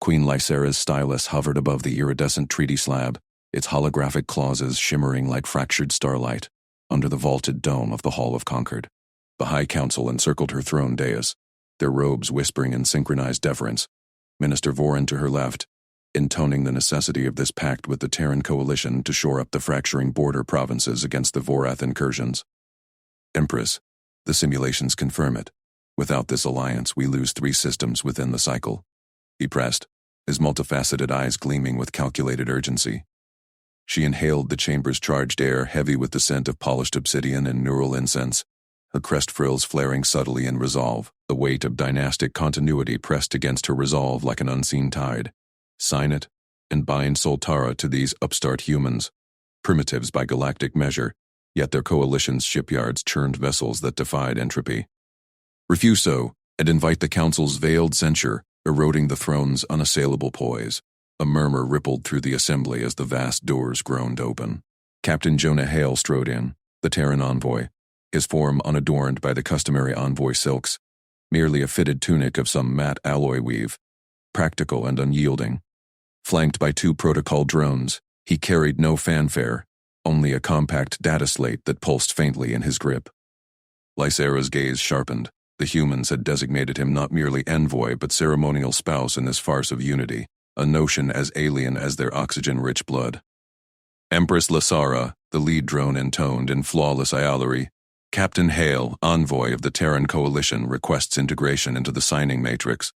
Queen Lysera's stylus hovered above the iridescent treaty slab, its holographic clauses shimmering like fractured starlight, under the vaulted dome of the Hall of Concord. The High Council encircled her throne dais, their robes whispering in synchronized deference. Minister Vorin to her left, intoning the necessity of this pact with the Terran coalition to shore up the fracturing border provinces against the Vorath incursions. Empress, the simulations confirm it. Without this alliance, we lose 3 systems within the cycle. He pressed, his multifaceted eyes gleaming with calculated urgency. She inhaled the chamber's charged air, heavy with the scent of polished obsidian and neural incense, her crest frills flaring subtly in resolve, the weight of dynastic continuity pressed against her resolve like an unseen tide. Sign it, and bind Soltara to these upstart humans, primitives by galactic measure, yet their coalition's shipyards churned vessels that defied entropy. Refuse so, and invite the Council's veiled censure, eroding the throne's unassailable poise. A murmur rippled through the assembly as the vast doors groaned open. Captain Jonah Hale strode in, the Terran envoy, his form unadorned by the customary envoy silks, merely a fitted tunic of some matte alloy weave, practical and unyielding. Flanked by 2 protocol drones, he carried no fanfare, only a compact data slate that pulsed faintly in his grip. Lysera's gaze sharpened. The humans had designated him not merely envoy but ceremonial spouse in this farce of unity, a notion as alien as their oxygen-rich blood. Empress Lysara, the lead drone intoned in flawless ialery. Captain Hale, envoy of the Terran coalition, requests integration into the signing matrix.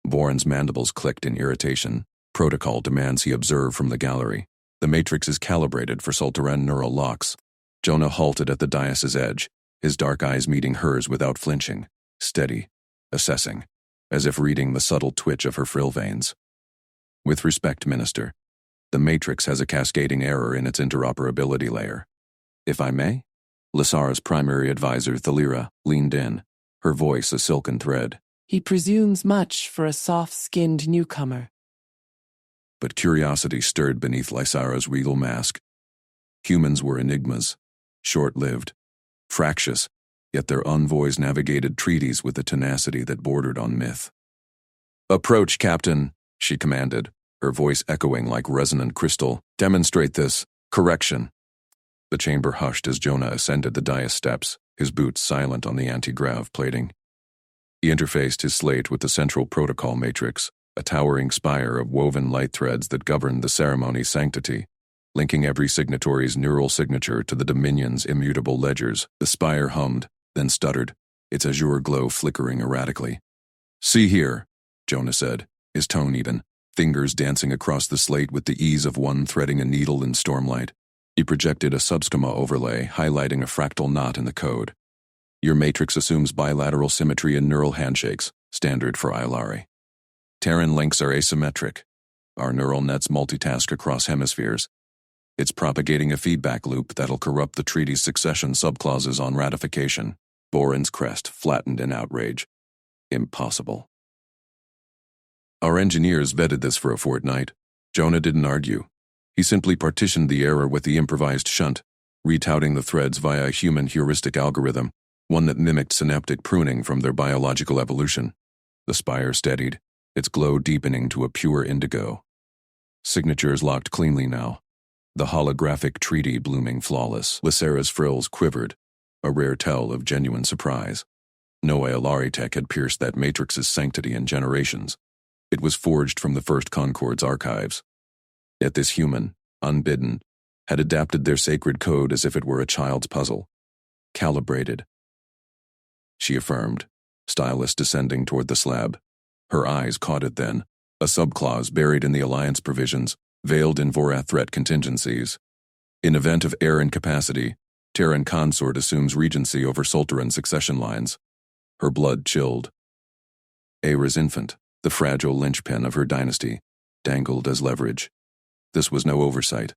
Vorin's mandibles clicked in irritation. Protocol demands he observe from the gallery. The matrix is calibrated for Soltaran neural locks. Jonah halted at the dais' edge, his dark eyes meeting hers without flinching, steady, assessing, as if reading the subtle twitch of her frill veins. With respect, Minister, the matrix has a cascading error in its interoperability layer. If I may? Lysara's primary advisor, Thalira, leaned in, her voice a silken thread. He presumes much for a soft-skinned newcomer. But curiosity stirred beneath Lysara's regal mask. Humans were enigmas, short-lived, fractious, yet their envoys navigated treaties with a tenacity that bordered on myth. "Approach, Captain," she commanded, her voice echoing like resonant crystal. "Demonstrate this. Correction." The chamber hushed as Jonah ascended the dais steps, his boots silent on the anti-grav plating. He interfaced his slate with the central protocol matrix, a towering spire of woven light threads that governed the ceremony's sanctity, linking every signatory's neural signature to the Dominion's immutable ledgers. The spire hummed, then stuttered, its azure glow flickering erratically. "See here," Jonah said, his tone even, fingers dancing across the slate with the ease of one threading a needle in stormlight. He projected a subschema overlay, highlighting a fractal knot in the code. "Your matrix assumes bilateral symmetry in neural handshakes, standard for Iolari. Terran links are asymmetric. Our neural nets multitask across hemispheres. It's propagating a feedback loop that'll corrupt the treaty's succession subclauses on ratification." Vorin's crest flattened in outrage. "Impossible." "Our engineers vetted this for a fortnight." Jonah didn't argue. He simply partitioned the error with the improvised shunt, retouting the threads via a human heuristic algorithm, one that mimicked synaptic pruning from their biological evolution. The spire steadied, its glow deepening to a pure indigo. Signatures locked cleanly now, the holographic treaty blooming flawless. Lysera's frills quivered, a rare tell of genuine surprise. No Iolari tech had pierced that matrix's sanctity in generations. It was forged from the first Concord's archives. Yet this human, unbidden, had adapted their sacred code as if it were a child's puzzle. Calibrated. She affirmed, stylus descending toward the slab. Her eyes caught it then, a subclause buried in the Alliance provisions, veiled in Vorath threat contingencies. In event of air incapacity, Terran consort assumes regency over Soltaran succession lines. Her blood chilled. Aera's infant, the fragile linchpin of her dynasty, dangled as leverage. This was no oversight.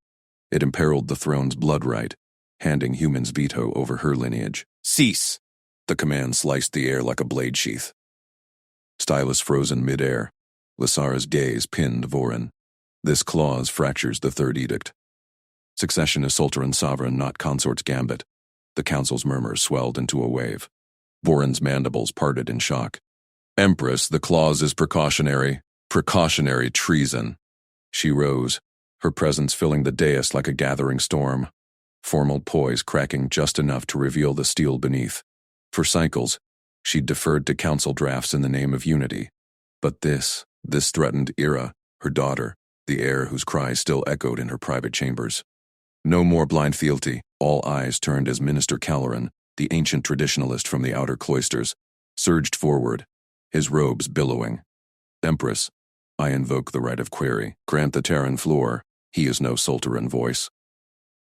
It imperiled the throne's blood right, handing humans veto over her lineage. "Cease!" The command sliced the air like a blade sheath. Stylus frozen mid-air. Lysara's gaze pinned Vorin. This clause fractures the third edict. Succession is Soltaran sovereign, not consort's gambit. The council's murmur swelled into a wave. Vorin's mandibles parted in shock. "Empress, the clause is precautionary. Precautionary treason. She rose, her presence filling the dais like a gathering storm. Formal poise cracking just enough to reveal the steel beneath. For cycles, she'd deferred to council drafts in the name of unity. But this threatened Ira, her daughter, the heir whose cries still echoed in her private chambers. No more blind fealty. All eyes turned as Minister Calloran, the ancient traditionalist from the outer cloisters, surged forward, his robes billowing. Empress, I invoke the right of query. Grant the Terran floor. He is no Sultaran voice.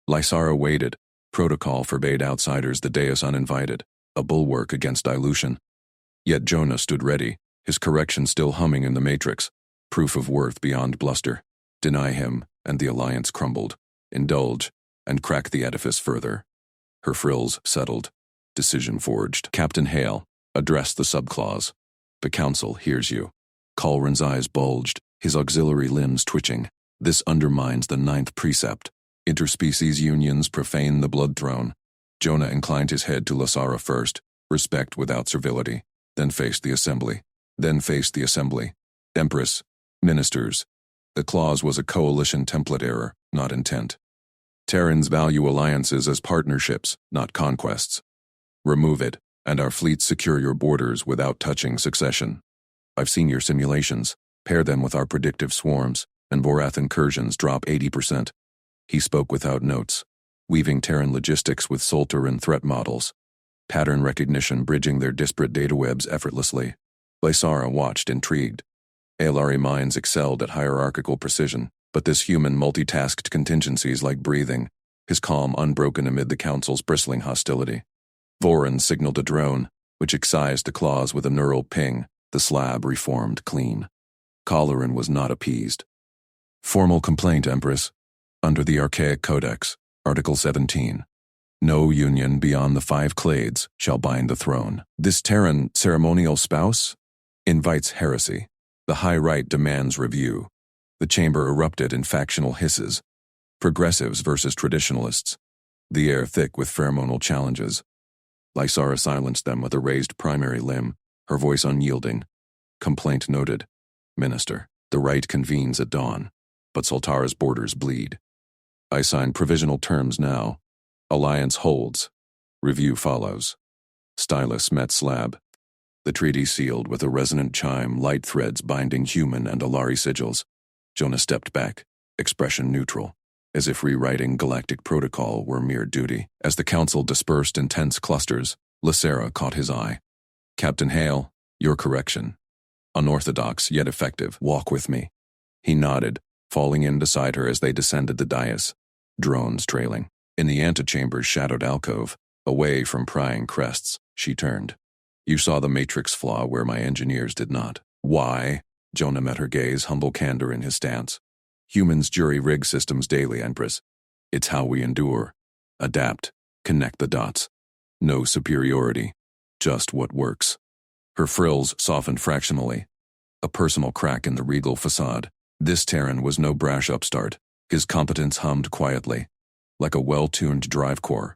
Lysara waited. Protocol forbade outsiders the dais uninvited, a bulwark against dilution. Yet Jonah stood ready, his correction still humming in the matrix, proof of worth beyond bluster. Deny him, and the alliance crumbled. Indulge, and crack the edifice further. Her frills settled, decision forged. Captain Hale addressed the subclause. The council hears you. Calran's eyes bulged, his auxiliary limbs twitching. This undermines the 9th precept. Interspecies unions profane the blood throne. Jonah inclined his head to Lysara first, respect without servility, then faced the assembly. Empress, ministers. The clause was a coalition template error, not intent. Terrans value alliances as partnerships, not conquests. Remove it, and our fleets secure your borders without touching succession. I've seen your simulations. Pair them with our predictive swarms, and Vorath incursions drop 80%. He spoke without notes, weaving Terran logistics with Sultaran threat models, pattern recognition bridging their disparate data webs effortlessly. Lysara watched, intrigued. Aelari minds excelled at hierarchical precision, but this human multitasked contingencies like breathing, his calm unbroken amid the council's bristling hostility. Voran signaled a drone, which excised the clause with a neural ping, the slab reformed clean. Calloran was not appeased. Formal complaint, Empress. Under the Archaic Codex, Article 17. No union beyond the 5 clades shall bind the throne. This Terran ceremonial spouse invites heresy. The High Right demands review. The chamber erupted in factional hisses. Progressives versus traditionalists. The air thick with pheromonal challenges. Lysara silenced them with a raised primary limb, her voice unyielding. Complaint noted. Minister, the right convenes at dawn, but Sultara's borders bleed. I sign provisional terms now. Alliance holds. Review follows. Stylus met slab. The treaty sealed with a resonant chime, light threads binding human and Aelari sigils. Jonah stepped back, expression neutral, as if rewriting galactic protocol were mere duty. As the council dispersed in tense clusters, Lysara caught his eye. Captain Hale, your correction. Unorthodox, yet effective. Walk with me. He nodded, falling in beside her as they descended the dais, drones trailing. In the antechamber's shadowed alcove, away from prying crests, she turned. You saw the matrix flaw where my engineers did not. Why? Jonah met her gaze, humble candor in his stance. Humans jury-rig systems daily, Empress. It's how we endure. Adapt. Connect the dots. No superiority. Just what works. Her frills softened fractionally. A personal crack in the regal facade. This Terran was no brash upstart. His competence hummed quietly, like a well-tuned drive core.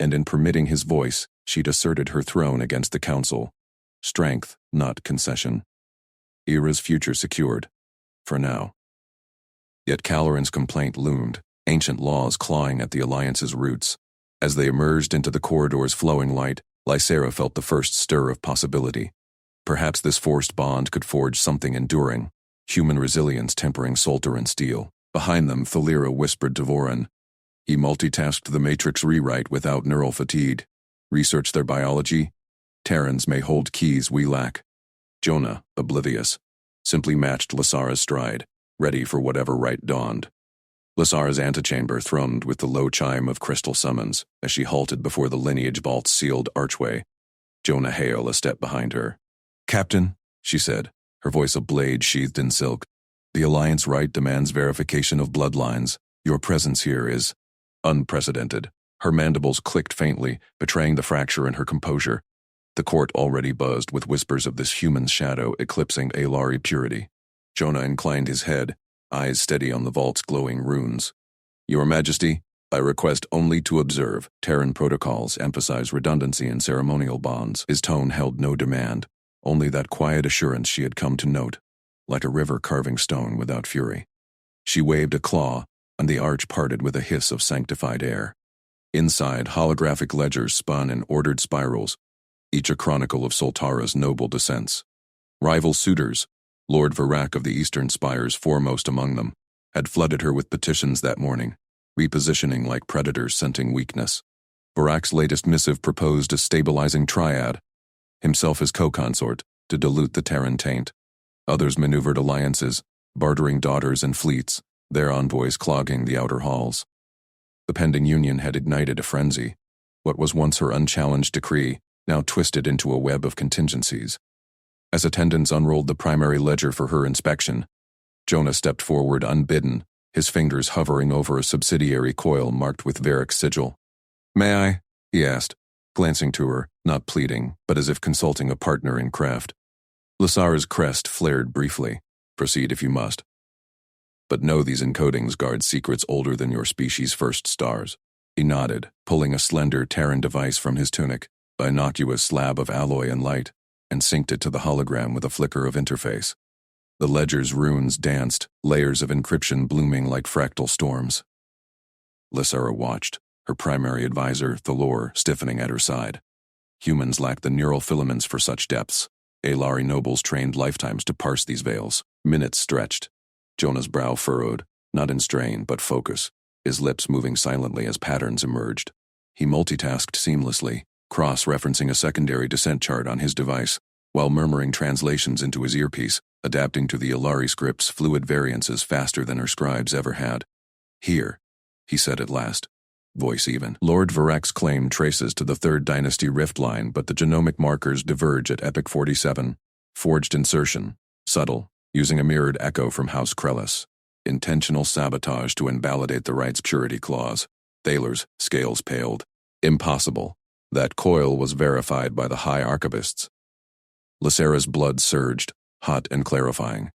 And in permitting his voice, she'd asserted her throne against the council. Strength, not concession. Ira's future secured. For now. Yet Calloran's complaint loomed, ancient laws clawing at the Alliance's roots. As they emerged into the corridor's flowing light, Lysara felt the first stir of possibility. Perhaps this forced bond could forge something enduring, human resilience tempering Sultaran steel. Behind them, Thalira whispered to Voran. He multitasked the Matrix rewrite without neural fatigue. Research their biology. Terrans may hold keys we lack. Jonah, oblivious, simply matched Lysara's stride, ready for whatever right dawned. Lysara's antechamber thrummed with the low chime of crystal summons as she halted before the lineage vault's sealed archway. Jonah Hale a step behind her. Captain, she said, her voice a blade sheathed in silk. The Alliance right demands verification of bloodlines. Your presence here is unprecedented. Her mandibles clicked faintly, betraying the fracture in her composure. The court already buzzed with whispers of this human shadow eclipsing Aelari purity. Jonah inclined his head, eyes steady on the vault's glowing runes. Your Majesty, I request only to observe. Terran protocols emphasize redundancy in ceremonial bonds. His tone held no demand, only that quiet assurance she had come to note. like a river carving stone without fury. She waved a claw, and the arch parted with a hiss of sanctified air. Inside, holographic ledgers spun in ordered spirals, each a chronicle of Soltara's noble descents. Rival suitors, Lord Varak of the Eastern Spires foremost among them, had flooded her with petitions that morning, repositioning like predators scenting weakness. Varak's latest missive proposed a stabilizing triad, himself as co-consort, to dilute the Terran taint. Others maneuvered alliances, bartering daughters and fleets, their envoys clogging the outer halls. The pending union had ignited a frenzy. What was once her unchallenged decree, now twisted into a web of contingencies. As attendants unrolled the primary ledger for her inspection, Jonah stepped forward unbidden, his fingers hovering over a subsidiary coil marked with Varric's sigil. "May I?" he asked, glancing to her, not pleading, but as if consulting a partner in craft. Lysara's crest flared briefly. "Proceed if you must. But know these encodings guard secrets older than your species' first stars." He nodded, pulling a slender Terran device from his tunic, an innocuous slab of alloy and light, and synced it to the hologram with a flicker of interface. The ledger's runes danced, layers of encryption blooming like fractal storms. Lysara watched, her primary advisor, Thalor, stiffening at her side. Humans lack the neural filaments for such depths. Alari nobles trained lifetimes to parse these veils. Minutes stretched. Jonah's brow furrowed, not in strain, but focus, his lips moving silently as patterns emerged. He multitasked seamlessly, cross-referencing a secondary descent chart on his device, while murmuring translations into his earpiece, adapting to the Alari script's fluid variances faster than her scribes ever had. "Here," he said at last, voice even. Lord Varak's claim traces to the Third Dynasty rift line, but the genomic markers diverge at Epoch 47. Forged insertion, subtle, using a mirrored echo from House Krellis. Intentional sabotage to invalidate the right's purity clause. Thaler's scales paled. Impossible. That coil was verified by the High Archivists. Lysara's blood surged, hot and clarifying.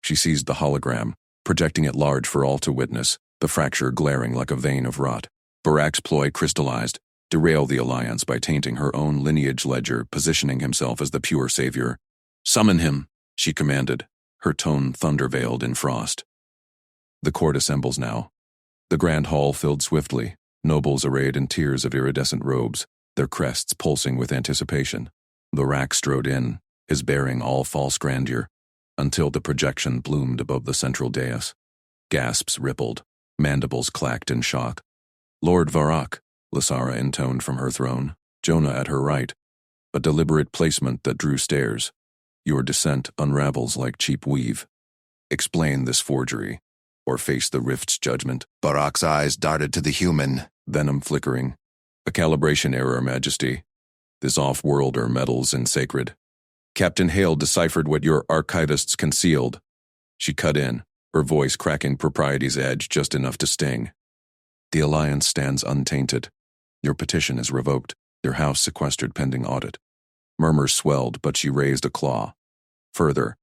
She seized the hologram, projecting it large for all to witness, the fracture glaring like a vein of rot. Varak's ploy crystallized, derail the Alliance by tainting her own lineage ledger, positioning himself as the pure savior. "Summon him," she commanded, her tone thunder-veiled in frost. The court assembles now. The grand hall filled swiftly, nobles arrayed in tiers of iridescent robes, their crests pulsing with anticipation. Varak strode in, his bearing all false grandeur, until the projection bloomed above the central dais. Gasps rippled, mandibles clacked in shock. "Lord Varak," Lysara intoned from her throne, Jonah at her right, a deliberate placement that drew stares. "Your descent unravels like cheap weave. Explain this forgery, or face the rift's judgment." Varak's eyes darted to the human. Venom flickering. "A calibration error, Majesty. This off-worlder meddles in sacred. Captain Hale deciphered what your archivists concealed." She cut in, her voice cracking propriety's edge just enough to sting. "The Alliance stands untainted. Your petition is revoked, your house sequestered pending audit." Murmurs swelled, but she raised a claw. "Further,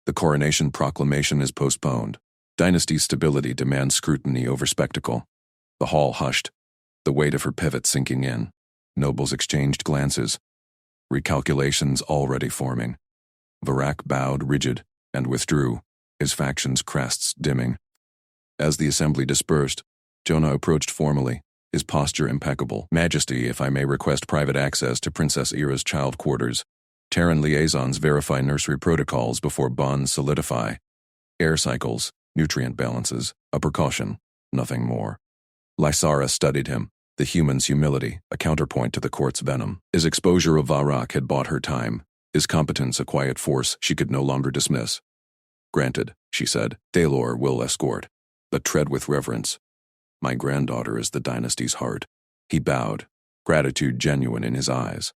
the coronation proclamation is postponed. Dynasty stability demands scrutiny over spectacle." The hall hushed, the weight of her pivot sinking in. Nobles exchanged glances, recalculations already forming. Varak bowed rigid and withdrew, his faction's crests dimming. As the assembly dispersed, Jonah approached formally, his posture impeccable. "Majesty, if I may request private access to Princess Ira's child quarters. Terran liaisons verify nursery protocols before bonds solidify. Air cycles, nutrient balances, a precaution, nothing more." Lysara studied him, the human's humility, a counterpoint to the court's venom. His exposure of Varak had bought her time, his competence a quiet force she could no longer dismiss. "Granted," she said. "Thalor will escort, but tread with reverence. My granddaughter is the dynasty's heart." He bowed, gratitude genuine in his eyes.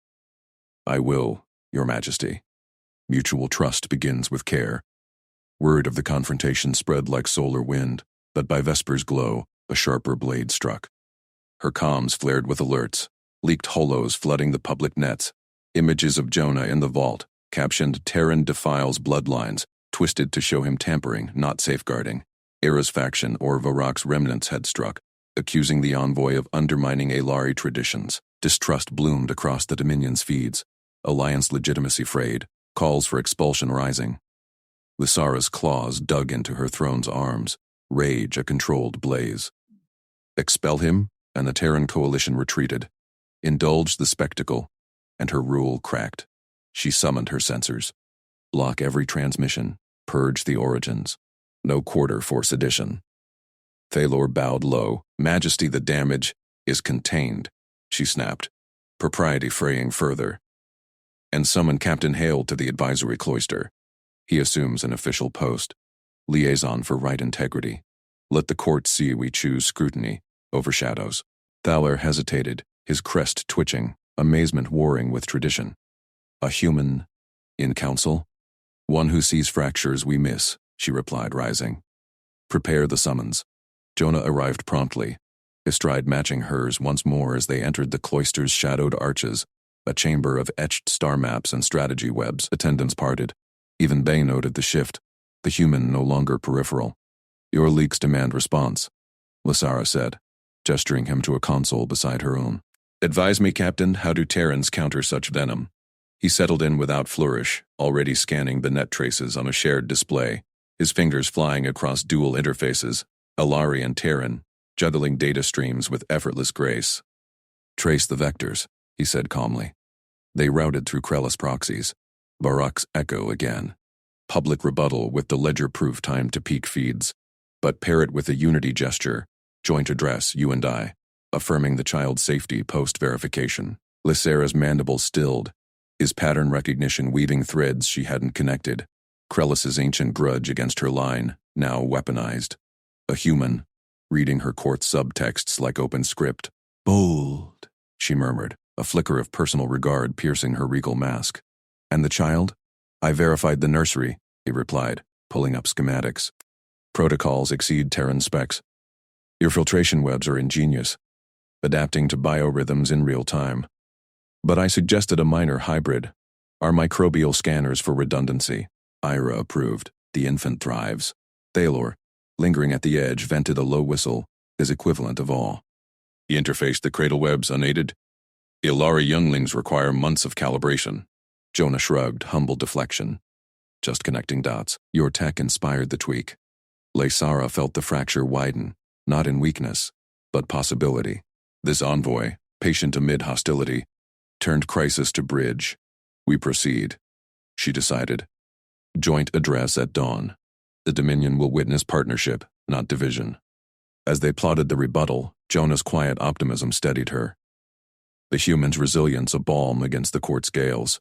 "I will, Your Majesty. Mutual trust begins with care." Word of the confrontation spread like solar wind, but by Vesper's glow, a sharper blade struck. Her comms flared with alerts, leaked holos flooding the public nets, images of Jonah in the vault, captioned "Terran defiles bloodlines," twisted to show him tampering, not safeguarding. Era's faction or Varak's remnants had struck, accusing the envoy of undermining Alari traditions. Distrust bloomed across the Dominion's feeds, Alliance legitimacy frayed, calls for expulsion rising. Lysara's claws dug into her throne's arms, rage a controlled blaze. Expel him, and the Terran coalition retreated. Indulge the spectacle, and her rule cracked. She summoned her sensors. Block every transmission, purge the origins. No quarter for sedition. Thalor bowed low. Majesty, the damage is contained, she snapped, propriety fraying further. And summon Captain Hale to the advisory cloister. He assumes an official post. Liaison for right integrity. Let the court see we choose scrutiny over shadows. Thaler hesitated, his crest twitching, amazement warring with tradition. A human in council? One who sees fractures we miss, she replied, rising. Prepare the summons. Jonah arrived promptly, his stride matching hers once more as they entered the cloister's shadowed arches, a chamber of etched star maps and strategy webs. Attendants parted. Even Bay noted the shift, the human no longer peripheral. Your leaks demand response, Lysara said, gesturing him to a console beside her own. Advise me, Captain, how do Terrans counter such venom? He settled in without flourish, already scanning the net traces on a shared display, his fingers flying across dual interfaces, Alari and Terran, juggling data streams with effortless grace. Trace the vectors, he said calmly. They routed through Krellis proxies. Barak's echo again. Public rebuttal with the ledger-proof time-to-peak feeds, but pair it with a unity gesture, joint address, you and I, affirming the child's safety post-verification. Lysara's mandible stilled, his pattern recognition weaving threads she hadn't connected. Krellis's ancient grudge against her line, now weaponized. A human, reading her court's subtexts like open script. Bold, she murmured, a flicker of personal regard piercing her regal mask. And the child? I verified the nursery, he replied, pulling up schematics. Protocols exceed Terran specs. Your filtration webs are ingenious, adapting to biorhythms in real time. But I suggested a minor hybrid. Our microbial scanners for redundancy. Ira approved. The infant thrives. Thalor, lingering at the edge, vented a low whistle, his equivalent of awe. He interfaced the cradle webs unaided. Ilari younglings require months of calibration. Jonah shrugged, humble deflection. Just connecting dots. Your tech inspired the tweak. Lysara felt the fracture widen, not in weakness, but possibility. This envoy, patient amid hostility, turned crisis to bridge. We proceed, she decided. Joint address at dawn. The Dominion will witness partnership, not division. As they plotted the rebuttal, Jonah's quiet optimism steadied her. The human's resilience a balm against the court's gales.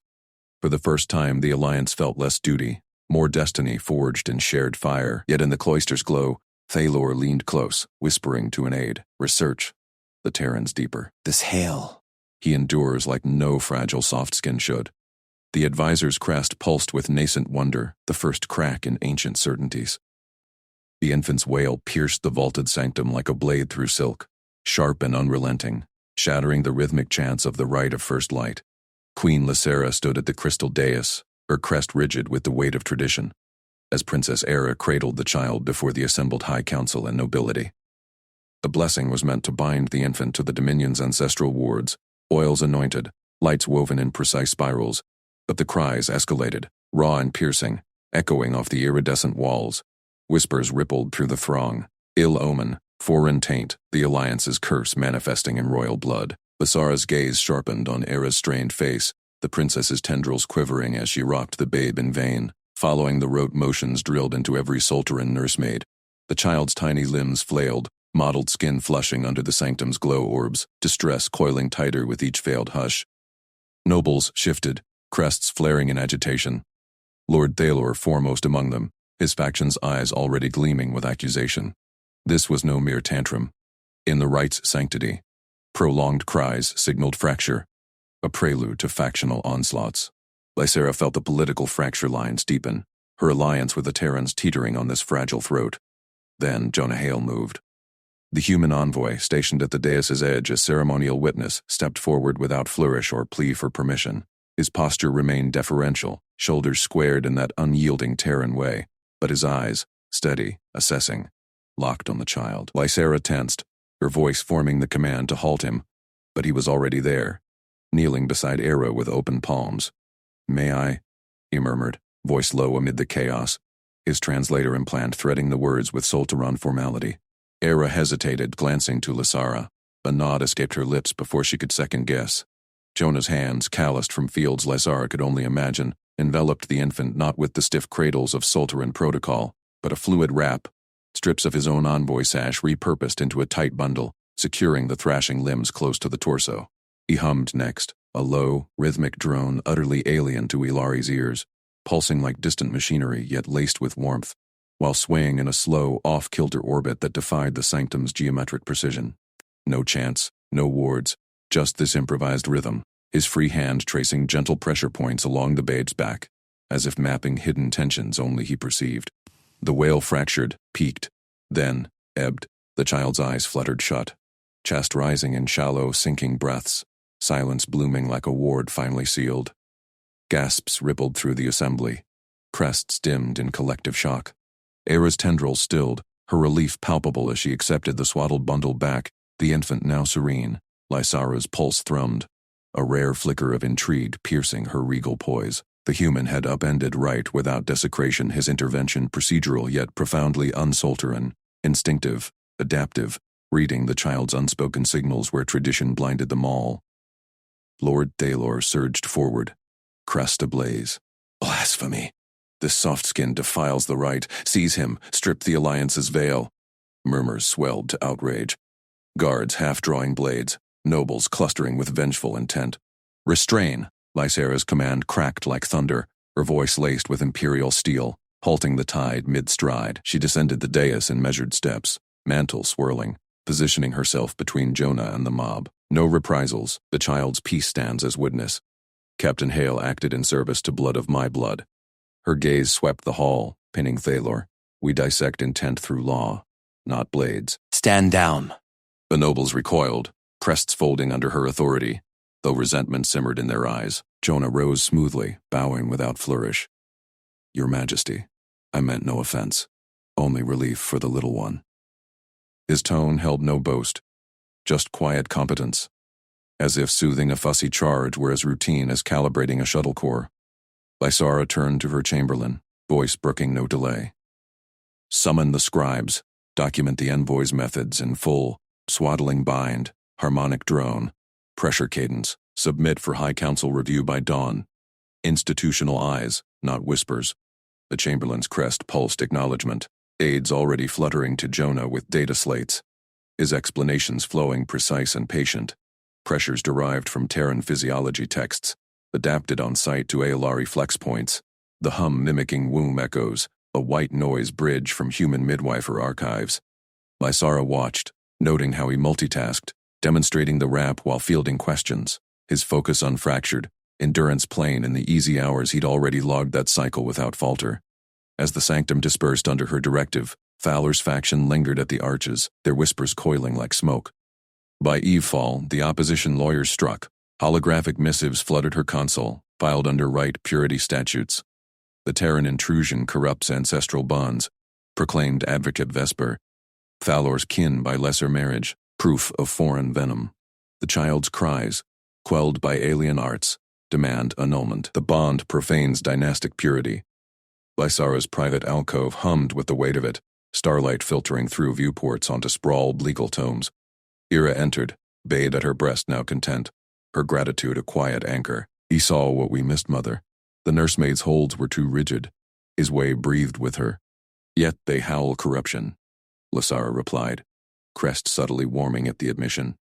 For the first time, the Alliance felt less duty, more destiny forged in shared fire. Yet in the cloister's glow, Thalor leaned close, whispering to an aide. Research. The Terran's deeper. This Hale. He endures like no fragile soft skin should. The advisor's crest pulsed with nascent wonder, the first crack in ancient certainties. The infant's wail pierced the vaulted sanctum like a blade through silk, sharp and unrelenting, shattering the rhythmic chants of the rite of first light. Queen Lysara stood at the crystal dais, her crest rigid with the weight of tradition, as Princess Era cradled the child before the assembled High Council and nobility. The blessing was meant to bind the infant to the Dominion's ancestral wards, oils anointed, lights woven in precise spirals, but the cries escalated, raw and piercing, echoing off the iridescent walls. Whispers rippled through the throng. Ill omen, foreign taint, the Alliance's curse manifesting in royal blood. Lysara's gaze sharpened on Era's strained face, the princess's tendrils quivering as she rocked the babe in vain, following the rote motions drilled into every Solteran nursemaid. The child's tiny limbs flailed, mottled skin flushing under the sanctum's glow orbs, distress coiling tighter with each failed hush. Nobles shifted, crests flaring in agitation. Lord Thalor foremost among them, his faction's eyes already gleaming with accusation. This was no mere tantrum. In the rite's sanctity, prolonged cries signaled fracture, a prelude to factional onslaughts. Lysara felt the political fracture lines deepen, her alliance with the Terrans teetering on this fragile throat. Then Jonah Hale moved. The human envoy, stationed at the dais' edge as ceremonial witness, stepped forward without flourish or plea for permission. His posture remained deferential, shoulders squared in that unyielding Terran way, but his eyes, steady, assessing, locked on the child. Lysara tensed, her voice forming the command to halt him, but he was already there, kneeling beside Era with open palms. May I? He murmured, voice low amid the chaos. his translator implant threading the words with Solteron formality. Era hesitated, glancing to Lysara. A nod escaped her lips before she could second-guess. Jonah's hands, calloused from fields Lysara could only imagine, enveloped the infant not with the stiff cradles of Solteran protocol, but a fluid wrap, strips of his own envoy sash repurposed into a tight bundle, securing the thrashing limbs close to the torso. He hummed next, a low, rhythmic drone utterly alien to Ilari's ears, pulsing like distant machinery yet laced with warmth, while swaying in a slow, off-kilter orbit that defied the sanctum's geometric precision. No chants, no wards, just this improvised rhythm, his free hand tracing gentle pressure points along the babe's back, as if mapping hidden tensions only he perceived. The wail fractured, peaked, then ebbed. The child's eyes fluttered shut, chest rising in shallow, sinking breaths, silence blooming like a ward finally sealed. Gasps rippled through the assembly. Crests dimmed in collective shock. Era's tendrils stilled, her relief palpable as she accepted the swaddled bundle back, the infant now serene. Lysara's pulse thrummed, a rare flicker of intrigue piercing her regal poise. The human had upended right without desecration, his intervention procedural yet profoundly unsolteran, instinctive, adaptive, reading the child's unspoken signals where tradition blinded them all. Lord Thalor surged forward, crest ablaze. Blasphemy! This soft skin defiles the rite. Seize him, strip the Alliance's veil. Murmurs swelled to outrage. Guards half-drawing blades, nobles clustering with vengeful intent. Restrain! Lysara's command cracked like thunder, her voice laced with imperial steel, halting the tide mid-stride. She descended the dais in measured steps, mantle swirling, positioning herself between Jonah and the mob. No reprisals, the child's peace stands as witness. Captain Hale acted in service to blood of my blood. Her gaze swept the hall, pinning Thalor. We dissect intent through law, not blades. Stand down. The nobles recoiled, crests folding under her authority. Though resentment simmered in their eyes, Jonah rose smoothly, bowing without flourish. Your Majesty, I meant no offense, only relief for the little one. His tone held no boast, just quiet competence, as if soothing a fussy charge were as routine as calibrating a shuttle core. Lysara turned to her chamberlain, voice brooking no delay. Summon the scribes, document the envoy's methods in full, swaddling bind, harmonic drone, pressure cadence, submit for High Council review by dawn. Institutional eyes, not whispers. The chamberlain's crest pulsed acknowledgement, aides already fluttering to Jonah with data slates, his explanations flowing precise and patient, pressures derived from Terran physiology texts, adapted on site to Aelari flex points, the hum mimicking womb echoes, a white noise bridge from human midwifer archives. Lysara watched, noting how he multitasked, demonstrating the rap while fielding questions, his focus unfractured, endurance plain in the easy hours he'd already logged that cycle without falter. As the sanctum dispersed under her directive, Fowler's faction lingered at the arches, their whispers coiling like smoke. By evefall, the opposition lawyers struck. Holographic missives flooded her console, filed under right purity statutes. The Terran intrusion corrupts ancestral bonds, proclaimed Advocate Vesper. Fowler's kin by lesser marriage, proof of foreign venom. The child's cries, quelled by alien arts, demand annulment. The bond profanes dynastic purity. Lysara's private alcove hummed with the weight of it, starlight filtering through viewports onto sprawled legal tomes. Era entered, bayed at her breast now content, her gratitude a quiet anchor. He saw what we missed, mother. The nursemaid's holds were too rigid. His way breathed with her. Yet they howl corruption, Lysara replied, crest subtly warming at the admission.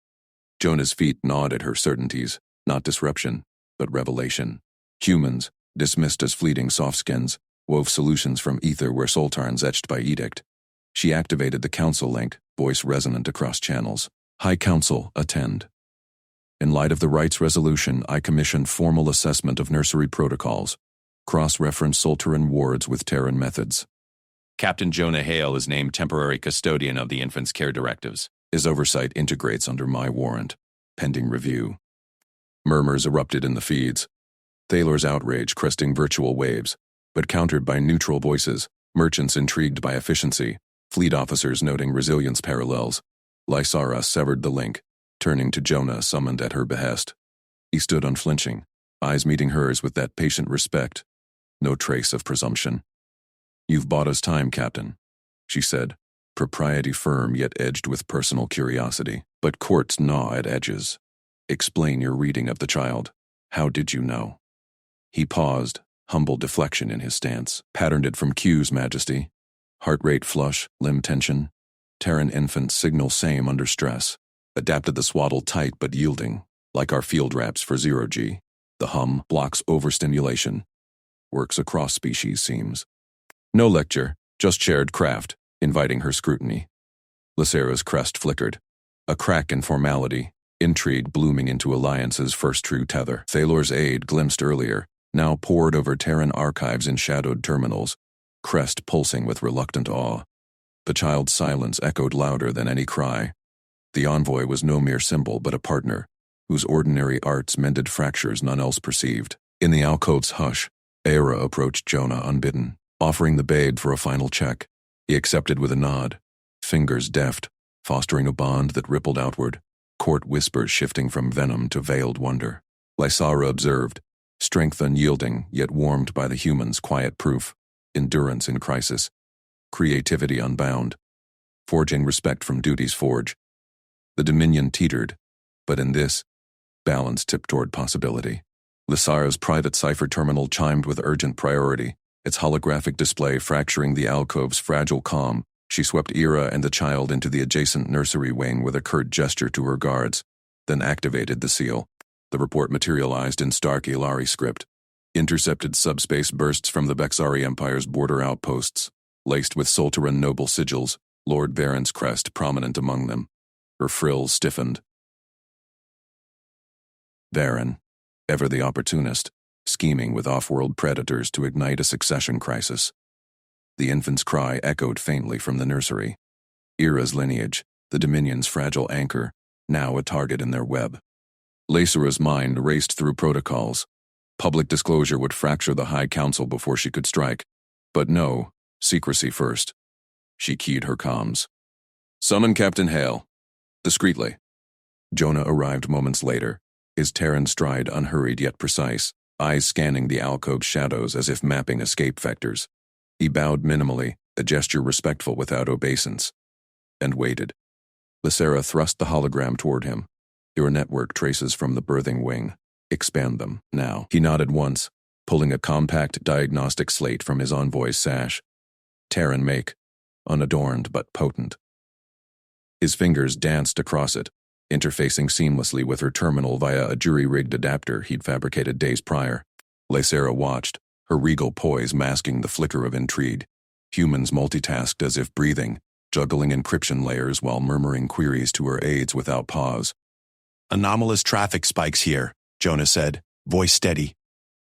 Jonah's feet gnawed at her certainties, not disruption, but revelation. Humans, dismissed as fleeting softskins, wove solutions from ether where Soltarns etched by edict. She activated the council link, voice resonant across channels. High Council, attend. In light of the rights resolution, I commissioned formal assessment of nursery protocols, cross-reference Solteran wards with Terran methods. Captain Jonah Hale is named temporary custodian of the infant's care directives. His oversight integrates under my warrant, pending review. Murmurs erupted in the feeds. Thalor's outrage cresting virtual waves, but countered by neutral voices, merchants intrigued by efficiency, fleet officers noting resilience parallels. Lysara severed the link, turning to Jonah summoned at her behest. He stood unflinching, eyes meeting hers with that patient respect, no trace of presumption. You've bought us time, Captain, she said, propriety firm yet edged with personal curiosity. But courts gnaw at edges. Explain your reading of the child. How did you know? He paused, humble deflection in his stance. Patterned it from cues, Majesty. Heart rate flush, limb tension. Terran infant signal same under stress. Adapted the swaddle tight but yielding, like our field wraps for 0G. The hum blocks overstimulation. Works across species, seems. No lecture, just shared craft, inviting her scrutiny. Lysera's crest flickered. A crack in formality, intrigue blooming into alliance's first true tether. Thalor's aid glimpsed earlier, now poured over Terran archives in shadowed terminals, crest pulsing with reluctant awe. The child's silence echoed louder than any cry. The envoy was no mere symbol but a partner, whose ordinary arts mended fractures none else perceived. In the alcove's hush, Aera approached Jonah unbidden, offering the babe for a final check. He accepted with a nod, fingers deft, fostering a bond that rippled outward, court whispers shifting from venom to veiled wonder. Lysara observed, strength unyielding yet warmed by the human's quiet proof, endurance in crisis, creativity unbound, forging respect from duty's forge. The Dominion teetered, but in this, balance tipped toward possibility. Lysara's private cipher terminal chimed with urgent priority, its holographic display fracturing the alcove's fragile calm. She swept Aera and the child into the adjacent nursery wing with a curt gesture to her guards, then activated the seal. The report materialized in stark Ilari script. Intercepted subspace bursts from the Bexari Empire's border outposts, laced with Solteran noble sigils, Lord Varen's crest prominent among them. Her frills stiffened. Varen, ever the opportunist, scheming with off-world predators to ignite a succession crisis. The infant's cry echoed faintly from the nursery. Aera's lineage, the Dominion's fragile anchor, now a target in their web. Lysera's mind raced through protocols. Public disclosure would fracture the High Council before she could strike. But no, secrecy first. She keyed her comms. Summon Captain Hale. Discreetly. Jonah arrived moments later, his Terran stride unhurried yet precise, eyes scanning the alcove's shadows as if mapping escape vectors. He bowed minimally, a gesture respectful without obeisance, and waited. Lysera thrust the hologram toward him. Your network traces from the birthing wing. Expand them, now. He nodded once, pulling a compact diagnostic slate from his envoy's sash. Terran make, unadorned but potent. His fingers danced across it, interfacing seamlessly with her terminal via a jury-rigged adapter he'd fabricated days prior. Lysera watched, her regal poise masking the flicker of intrigue. Humans multitasked as if breathing, juggling encryption layers while murmuring queries to her aides without pause. Anomalous traffic spikes here, Jonah said, voice steady,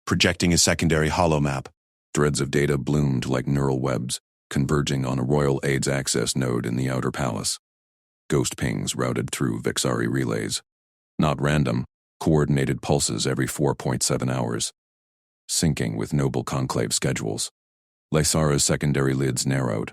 projecting a secondary holomap. Threads of data bloomed like neural webs, converging on a royal aids access node in the outer palace. Ghost pings routed through Vexari relays. Not random, coordinated pulses every 4.7 hours. Syncing with noble conclave schedules. Lysara's secondary lids narrowed.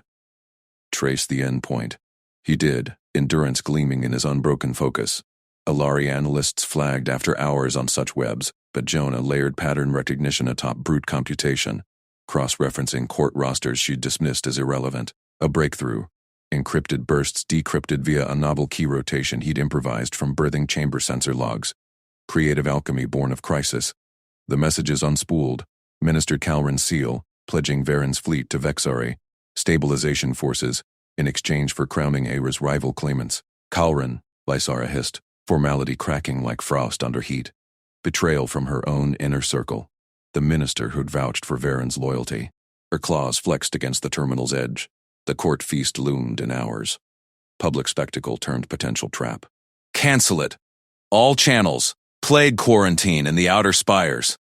Trace the endpoint. He did, endurance gleaming in his unbroken focus. Ilari analysts flagged after hours on such webs, but Jonah layered pattern recognition atop brute computation, cross-referencing court rosters she'd dismissed as irrelevant. A breakthrough. Encrypted bursts decrypted via a novel key rotation he'd improvised from birthing chamber sensor logs. Creative alchemy born of crisis. The messages unspooled. Minister Calrin's seal, pledging Varen's fleet to Vexari. Stabilization forces, in exchange for crowning Aera's rival claimants. Calrin, Lysara hissed, formality cracking like frost under heat. Betrayal from her own inner circle. The minister who'd vouched for Varen's loyalty. Her claws flexed against the terminal's edge. The court feast loomed in hours. Public spectacle turned potential trap. Cancel it! All channels! Plague quarantine in the outer spires!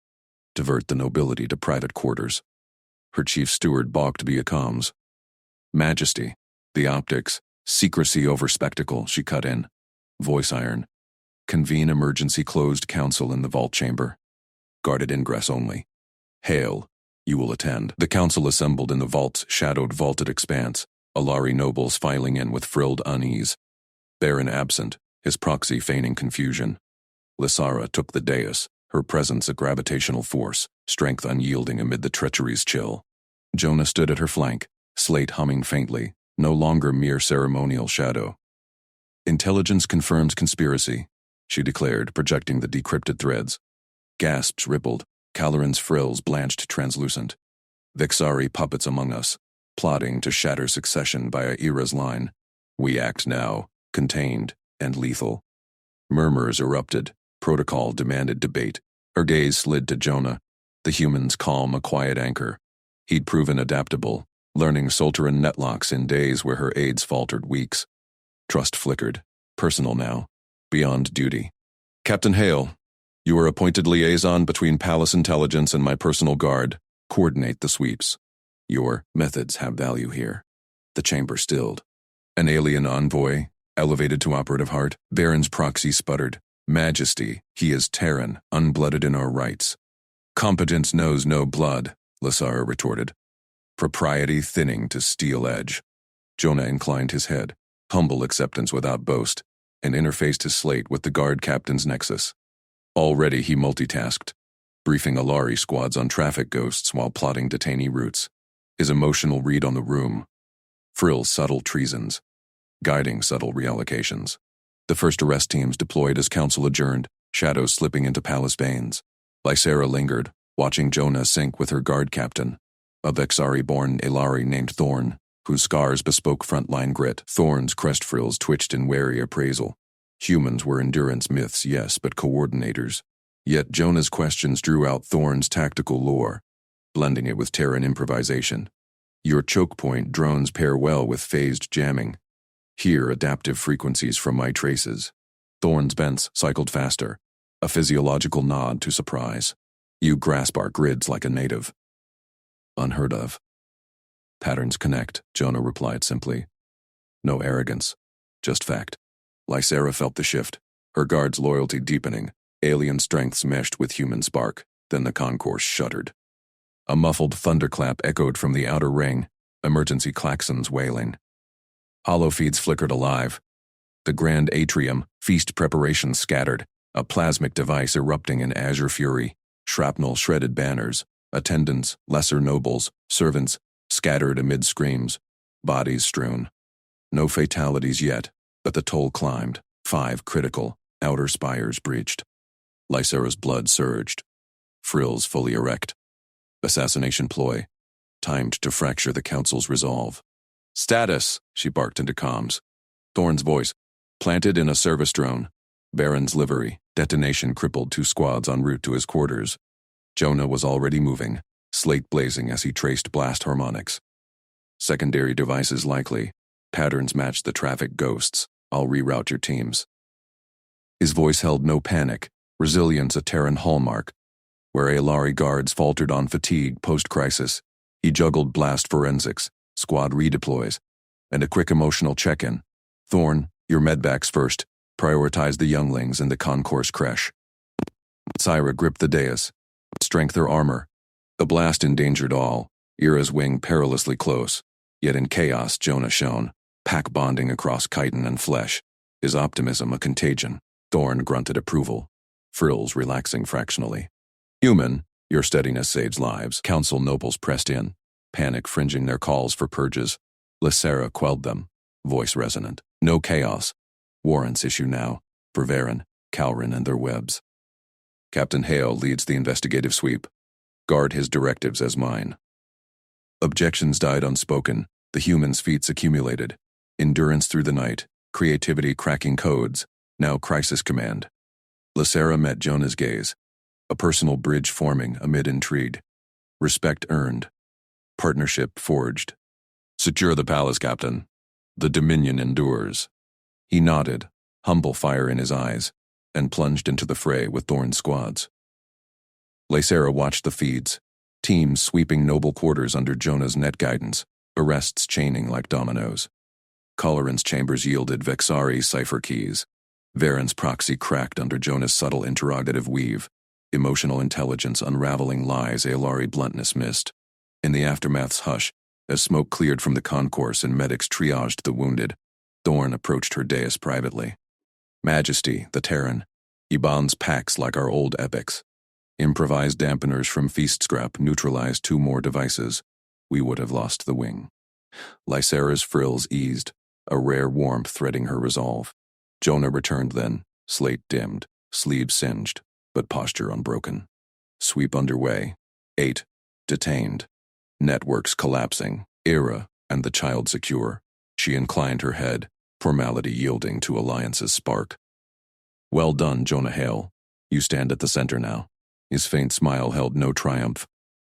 Divert the nobility to private quarters. Her chief steward balked via comms. Majesty, the optics, secrecy over spectacle, she cut in. Voice iron. Convene emergency closed council in the vault chamber. Guarded ingress only. Hail. You will attend. The council assembled in the vault's shadowed vaulted expanse, Ilari nobles filing in with frilled unease. Baron absent, his proxy feigning confusion. Lysara took the dais, her presence a gravitational force, strength unyielding amid the treachery's chill. Jonah stood at her flank, slate humming faintly, no longer mere ceremonial shadow. Intelligence confirms conspiracy, she declared, projecting the decrypted threads. Gasps rippled, Caloran's frills blanched translucent. Vexari puppets among us, plotting to shatter succession via Era's line. We act now, contained and lethal. Murmurs erupted. Protocol demanded debate. Her gaze slid to Jonah, the human's calm a quiet anchor. He'd proven adaptable, learning Solteran netlocks in days where her aides faltered weeks. Trust flickered. Personal now. Beyond duty. Captain Hale, you are appointed liaison between Palace Intelligence and my personal guard. Coordinate the sweeps. Your methods have value here. The chamber stilled. An alien envoy, elevated to operative heart, Baron's proxy sputtered. Majesty, he is Terran, unblooded in our rights. Competence knows no blood, Lasara retorted. Propriety thinning to steel edge. Jonah inclined his head, humble acceptance without boast, and interfaced his slate with the guard captain's nexus. Already he multitasked, briefing Alari squads on traffic ghosts while plotting detainee routes. His emotional read on the room. Frill's subtle treasons. Guiding subtle reallocations. The first arrest teams deployed as council adjourned, shadows slipping into palace veins. Lysera lingered, watching Jonah sink with her guard captain, a Vexari-born Elari named Thorn, whose scars bespoke frontline grit. Thorn's crest frills twitched in wary appraisal. Humans were endurance myths, yes, but coordinators. Yet Jonah's questions drew out Thorn's tactical lore, blending it with Terran improvisation. Your choke point drones pair well with phased jamming. Here adaptive frequencies from my traces. Thorn's vents cycled faster, a physiological nod to surprise. You grasp our grids like a native. Unheard of. Patterns connect, Jonah replied simply. No arrogance, just fact. Lysera felt the shift, her guard's loyalty deepening, alien strengths meshed with human spark. Then the concourse shuddered. A muffled thunderclap echoed from the outer ring, emergency klaxons wailing. Holofeeds flickered alive. The grand atrium, feast preparations scattered, a plasmic device erupting in azure fury, shrapnel shredded banners, attendants, lesser nobles, servants, scattered amid screams, bodies strewn. No fatalities yet, but the toll climbed, 5 critical, outer spires breached. Lysera's blood surged, frills fully erect. Assassination ploy, timed to fracture the council's resolve. Status, she barked into comms. Thorn's voice, planted in a service drone. Baron's livery, detonation crippled 2 squads en route to his quarters. Jonah was already moving, slate blazing as he traced blast harmonics. Secondary devices likely. Patterns match the traffic ghosts. I'll reroute your teams. His voice held no panic, resilience a Terran hallmark. Where Alari guards faltered on fatigue post-crisis, he juggled blast forensics, squad redeploys, and a quick emotional check-in. Thorn, your medvacs first. Prioritize the younglings and the concourse creche. Syra gripped the dais. Strength her armor. The blast endangered all, Era's wing perilously close. Yet in chaos, Jonah shone, pack bonding across chitin and flesh. His optimism a contagion. Thorn grunted approval, frills relaxing fractionally. Human, your steadiness saves lives. Council nobles pressed in, panic fringing their calls for purges. Lysera quelled them, voice resonant. No chaos. Warrants issue now, for Varen, Calrin, and their webs. Captain Hale leads the investigative sweep. Guard his directives as mine. Objections died unspoken, the human's feats accumulated. Endurance through the night, creativity cracking codes, now crisis command. Lysera met Jonah's gaze, a personal bridge forming amid intrigue. Respect earned. Partnership forged. Secure the palace, Captain. The Dominion endures. He nodded, humble fire in his eyes, and plunged into the fray with Thorn's squads. Lysera watched the feeds, teams sweeping noble quarters under Jonah's net guidance, arrests chaining like dominoes. Coloran's chambers yielded Vexari cipher keys. Varen's proxy cracked under Jonah's subtle interrogative weave, emotional intelligence unraveling lies Aelari bluntness missed. In the aftermath's hush, as smoke cleared from the concourse and medics triaged the wounded, Thorn approached her dais privately. Majesty, the Terran. He bonds packs like our old epics. Improvised dampeners from feast scrap neutralized 2 more devices. we would have lost the wing. Lysera's frills eased, a rare warmth threading her resolve. Jonah returned then, slate dimmed, sleeves singed, but posture unbroken. Sweep underway. 8. Detained. Networks collapsing. Era and the child secure. She inclined her head, formality yielding to alliance's spark. Well done, Jonah Hale. You stand at the center now. His faint smile held no triumph,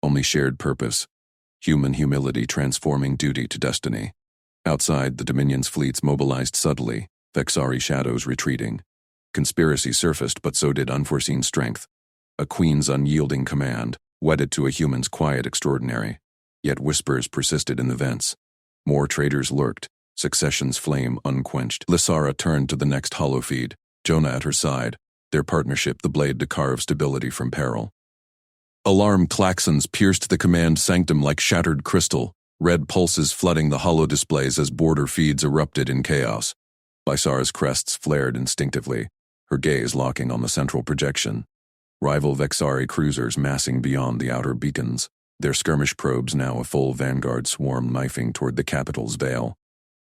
only shared purpose. Human humility transforming duty to destiny. Outside, the Dominion's fleets mobilized subtly, Vexari shadows retreating. Conspiracy surfaced, but so did unforeseen strength. A queen's unyielding command, wedded to a human's quiet extraordinary. Yet whispers persisted in the vents. More traitors lurked, succession's flame unquenched. Lysara turned to the next holofeed, Jonah at her side, their partnership the blade to carve stability from peril. Alarm klaxons pierced the command sanctum like shattered crystal, red pulses flooding the hollow displays as border feeds erupted in chaos. Lysara's crests flared instinctively, her gaze locking on the central projection. Rival Vexari cruisers massing beyond the outer beacons, their skirmish probes now a full vanguard swarm knifing toward the capital's veil.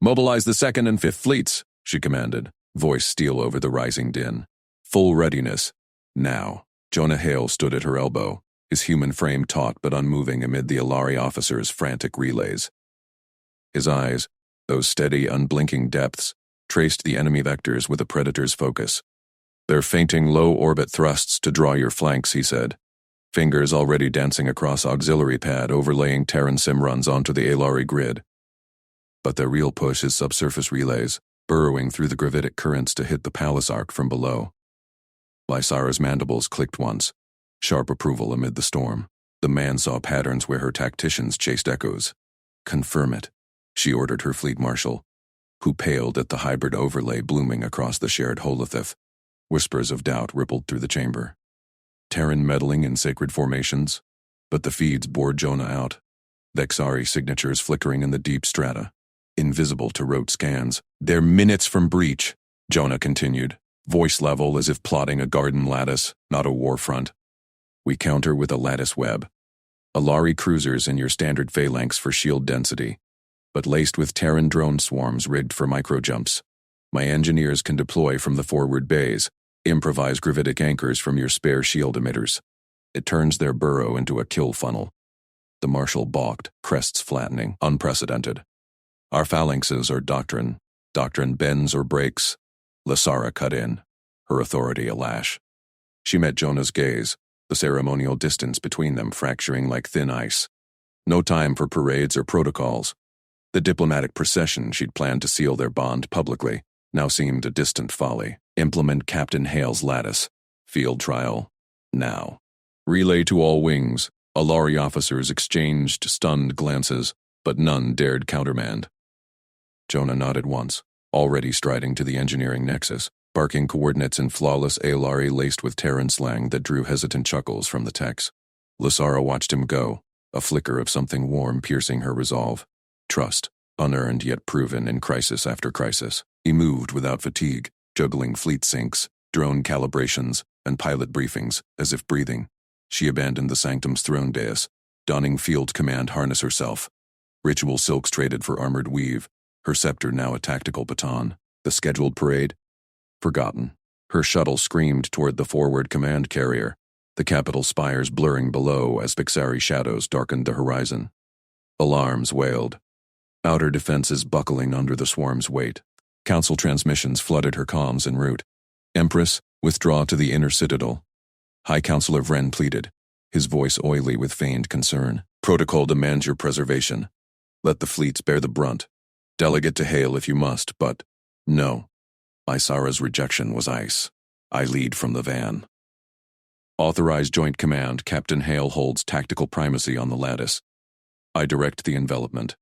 "Mobilize the 2nd and 5th fleets," she commanded, voice steel over the rising din. "Full readiness. Now." Jonah Hale stood at her elbow, his human frame taut but unmoving amid the Alari officers' frantic relays. His eyes, those steady, unblinking depths, traced the enemy vectors with a predator's focus. "They're feinting low-orbit thrusts to draw your flanks," he said, fingers already dancing across auxiliary pad overlaying Terran sim runs onto the Alari grid. But their real push is subsurface relays, burrowing through the gravitic currents to hit the palace arc from below. Lysara's mandibles clicked once, sharp approval amid the storm. The man saw patterns where her tacticians chased echoes. "Confirm it," she ordered her fleet marshal, who paled at the hybrid overlay blooming across the shared holotheth. Whispers of doubt rippled through the chamber. Terran meddling in sacred formations, but the feeds bore Jonah out. Vexari signatures flickering in the deep strata, invisible to rote scans. "They're minutes from breach," Jonah continued, voice level as if plotting a garden lattice, not a war front. "We counter with a lattice web. Alari cruisers in your standard phalanx for shield density, but laced with Terran drone swarms rigged for microjumps. My engineers can deploy from the forward bays, improvise gravitic anchors from your spare shield emitters. It turns their burrow into a kill funnel." The marshal balked, crests flattening, unprecedented. "Our phalanxes are doctrine. Doctrine bends or breaks." Lysara cut in, her authority a lash. She met Jonah's gaze, the ceremonial distance between them fracturing like thin ice. No time for parades or protocols. The diplomatic procession she'd planned to seal their bond publicly now seemed a distant folly. Implement Captain Hale's lattice. Field trial. Now. Relay to all wings. Alari officers exchanged stunned glances, but none dared countermand. Jonah nodded once, already striding to the engineering nexus, barking coordinates in flawless Alari laced with Terran slang that drew hesitant chuckles from the techs. Lysara watched him go, a flicker of something warm piercing her resolve. Trust, unearned yet proven in crisis after crisis. He moved without fatigue, juggling fleet syncs, drone calibrations, and pilot briefings, as if breathing. She abandoned the Sanctum's throne dais, donning field command harness herself. Ritual silks traded for armored weave, her scepter now a tactical baton. The scheduled parade? Forgotten. Her shuttle screamed toward the forward command carrier, the capital spires blurring below as Vexari shadows darkened the horizon. Alarms wailed, outer defenses buckling under the swarm's weight. Council transmissions flooded her comms en route. "Empress, withdraw to the inner citadel." High Counselor Vren pleaded, his voice oily with feigned concern. "Protocol demands your preservation. Let the fleets bear the brunt. Delegate to Hale if you must, but no." Lysara's rejection was ice. "I lead from the van." Authorized Joint Command, Captain Hale holds tactical primacy on the lattice. I direct the envelopment.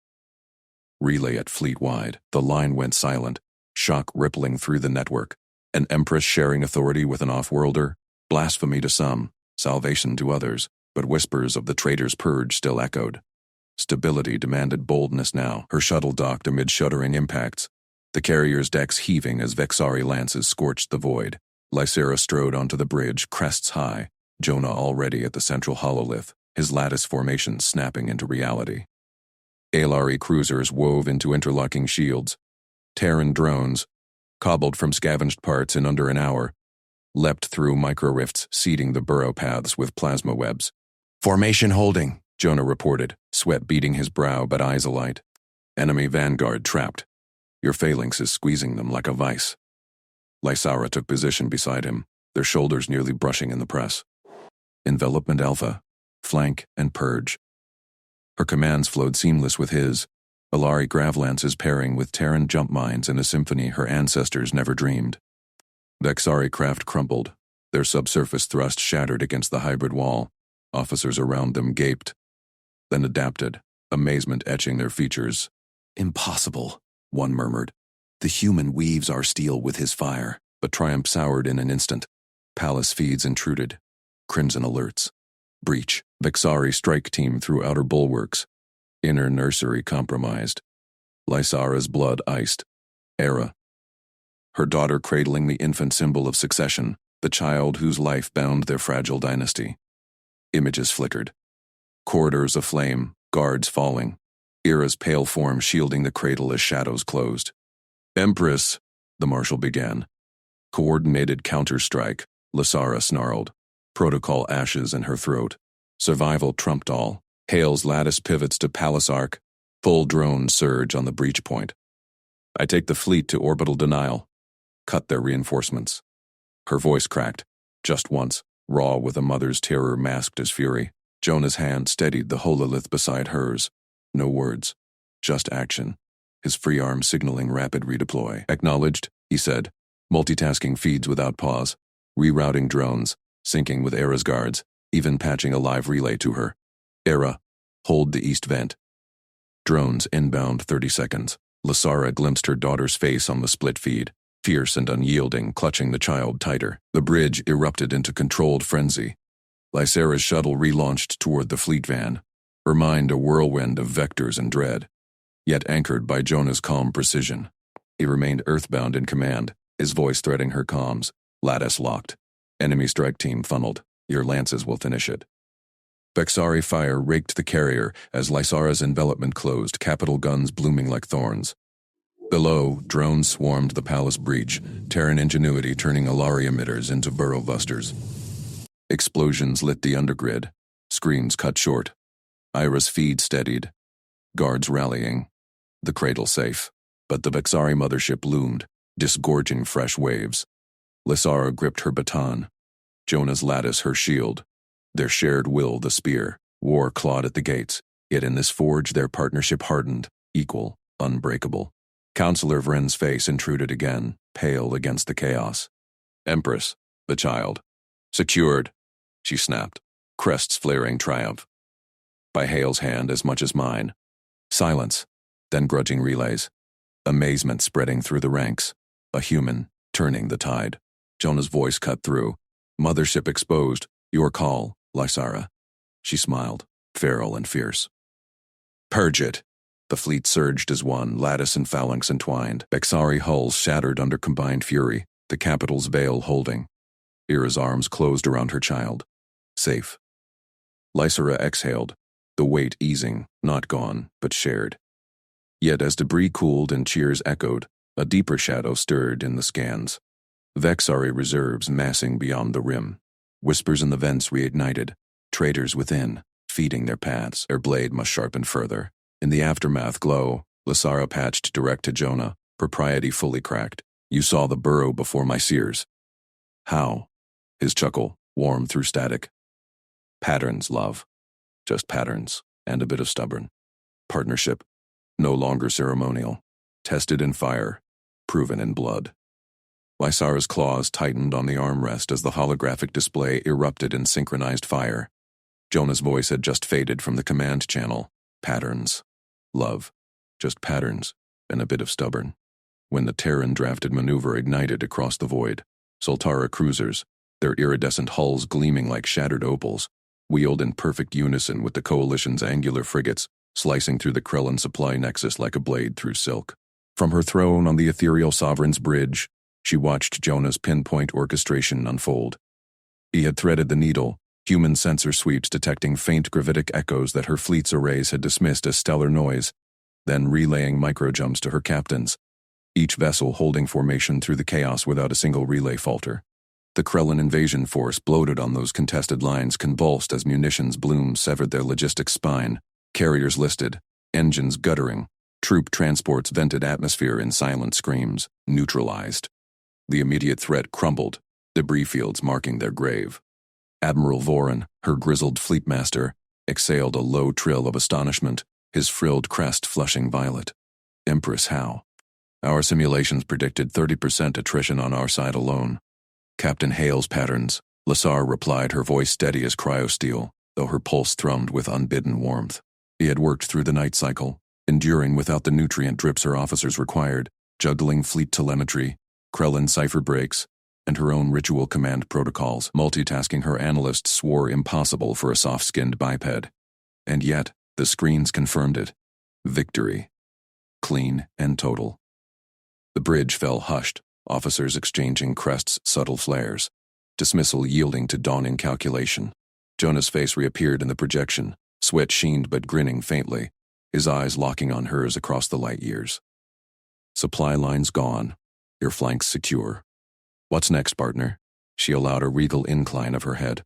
Relay at fleet-wide. The line went silent, shock rippling through the network. An Empress sharing authority with an off-worlder? Blasphemy to some, salvation to others, but whispers of the traitor's purge still echoed. Stability demanded boldness now. Her shuttle docked amid shuddering impacts, the carrier's decks heaving as Vexari lances scorched the void. Lysera strode onto the bridge, crests high, Jonah already at the central hololith, his lattice formation snapping into reality. Alari cruisers wove into interlocking shields. Terran drones, cobbled from scavenged parts in under an hour, leapt through micro-rifts, seeding the burrow paths with plasma webs. Formation holding, Jonah reported, sweat beading his brow but eyes alight. Enemy vanguard trapped. Your phalanx is squeezing them like a vice. Lysara took position beside him, their shoulders nearly brushing in the press. Envelopment Alpha, flank and purge. Her commands flowed seamless with his, Alari gravlances pairing with Terran jump mines in a symphony her ancestors never dreamed. Vexari craft crumpled, their subsurface thrust shattered against the hybrid wall. Officers around them gaped, then adapted, amazement etching their features. Impossible, one murmured. The human weaves our steel with his fire. But triumph soured in an instant. Palace feeds intruded. Crimson alerts. Breach. Vexari strike team through outer bulwarks. Inner nursery compromised. Lysara's blood iced. Era. Her daughter cradling the infant symbol of succession, the child whose life bound their fragile dynasty. Images flickered. Corridors aflame, guards falling. Era's pale form shielding the cradle as shadows closed. Empress, the marshal began. Coordinated counter-strike, Lysara snarled. Protocol ashes in her throat. Survival trumped all. Hale's lattice pivots to Palace Arc. Full drone surge on the breach point. I take the fleet to orbital denial. Cut their reinforcements. Her voice cracked, just once, raw with a mother's terror masked as fury. Jonah's hand steadied the hololith beside hers. No words, just action. His free arm signaling rapid redeploy. Acknowledged, he said. Multitasking feeds without pause. Rerouting drones, syncing with Era's guards, even patching a live relay to her. Era, hold the east vent. Drones inbound 30 seconds. Lysara glimpsed her daughter's face on the split feed, fierce and unyielding, clutching the child tighter. The bridge erupted into controlled frenzy. Lysara's shuttle relaunched toward the fleet van, her mind a whirlwind of vectors and dread, yet anchored by Jonah's calm precision. He remained earthbound in command, his voice threading her comms. Lattice locked. Enemy strike team funneled. Your lances will finish it. Vexari fire raked the carrier as Lysara's envelopment closed, capital guns blooming like thorns. Below, drones swarmed the palace breach, Terran ingenuity turning Alari emitters into burrow busters. Explosions lit the undergrid. Screams cut short. Ira's feed steadied. Guards rallying. The cradle safe. But the Vexari mothership loomed, disgorging fresh waves. Lysara gripped her baton. Jonah's lattice her shield. Their shared will the spear. War clawed at the gates, yet in this forge their partnership hardened, equal, unbreakable. Counselor Vren's face intruded again, pale against the chaos. Empress, the child. Secured, she snapped, crests flaring triumph. By Hale's hand as much as mine. Silence, then grudging relays. Amazement spreading through the ranks. A human, turning the tide. Jonah's voice cut through. Mothership exposed. Your call, Lysara. She smiled, feral and fierce. Purge it. The fleet surged as one, lattice and phalanx entwined. Vexari hulls shattered under combined fury, the capital's veil holding. Era's arms closed around her child. Safe. Lysara exhaled, the weight easing, not gone, but shared. Yet as debris cooled and cheers echoed, a deeper shadow stirred in the scans. Vexari reserves massing beyond the rim. Whispers in the vents reignited, traitors within, feeding their paths. Her blade must sharpen further. In the aftermath glow, Lysara patched direct to Jonah, propriety fully cracked. You saw the burrow before my seers. How? His chuckle, warm through static. Patterns, love. Just patterns, and a bit of stubborn. Partnership, no longer ceremonial. Tested in fire, proven in blood. Lysara's claws tightened on the armrest as the holographic display erupted in synchronized fire. Jonah's voice had just faded from the command channel. Patterns. Love. Just patterns, and a bit of stubborn. When the Terran drafted maneuver ignited across the void, Soltara cruisers, their iridescent hulls gleaming like shattered opals, wheeled in perfect unison with the Coalition's angular frigates, slicing through the Krellin supply nexus like a blade through silk. From her throne on the ethereal sovereign's bridge, she watched Jonah's pinpoint orchestration unfold. He had threaded the needle, human sensor sweeps detecting faint gravitic echoes that her fleet's arrays had dismissed as stellar noise, then relaying microjumps to her captains, each vessel holding formation through the chaos without a single relay falter. The Krellin invasion force bloated on those contested lines convulsed as munitions blooms severed their logistics spine, carriers listed, engines guttering, troop transports vented atmosphere in silent screams, neutralized. The immediate threat crumbled, debris fields marking their grave. Admiral Voren, her grizzled fleetmaster, exhaled a low trill of astonishment, his frilled crest flushing violet. Empress How? Our simulations predicted 30% attrition on our side alone. Captain Hale's patterns, Lassar replied, her voice steady as cryosteel, though her pulse thrummed with unbidden warmth. He had worked through the night cycle, enduring without the nutrient drips her officers required, juggling fleet telemetry, Krellin cipher breaks, and her own ritual command protocols, multitasking her analysts swore impossible for a soft-skinned biped. And yet, the screens confirmed it. Victory. Clean and total. The bridge fell hushed, officers exchanging crests' subtle flares, dismissal yielding to dawning calculation. Jonah's face reappeared in the projection, sweat sheened but grinning faintly, his eyes locking on hers across the light years. Supply lines gone, your flanks secure. What's next, partner? She allowed a regal incline of her head.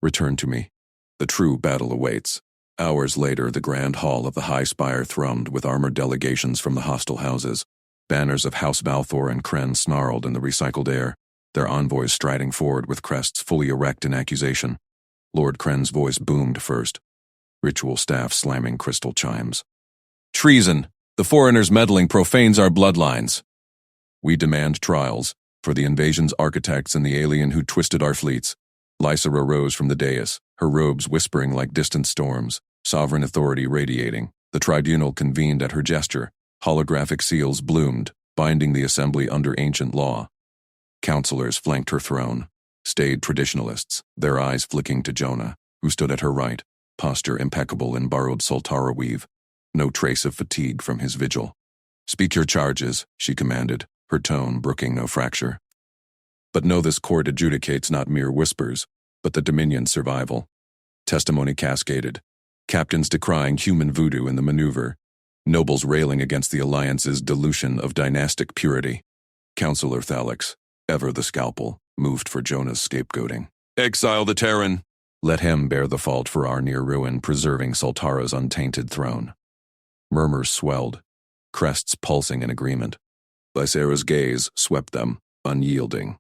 Return to me. The true battle awaits. Hours later, the grand hall of the high spire thrummed with armored delegations from the hostile houses. Banners of House Balthor and Kren snarled in the recycled air, their envoys striding forward with crests fully erect in accusation. Lord Kren's voice boomed first, ritual staff slamming crystal chimes. Treason! The foreigners meddling profanes our bloodlines. We demand trials for the invasion's architects and the alien who twisted our fleets. Lysera rose from the dais, her robes whispering like distant storms, sovereign authority radiating. The tribunal convened at her gesture. Holographic seals bloomed, binding the assembly under ancient law. Counselors flanked her throne, staid traditionalists, their eyes flicking to Jonah, who stood at her right, posture impeccable in borrowed Soltara weave, no trace of fatigue from his vigil. Speak your charges, she commanded, her tone brooking no fracture. But know this court adjudicates not mere whispers, but the Dominion's survival. Testimony cascaded, captains decrying human voodoo in the maneuver, nobles railing against the Alliance's dilution of dynastic purity. Counselor Thalix, ever the scalpel, moved for Jonah's scapegoating. Exile the Terran. Let him bear the fault for our near ruin, preserving Soltara's untainted throne. Murmurs swelled, crests pulsing in agreement. Lysera's gaze swept them, unyielding.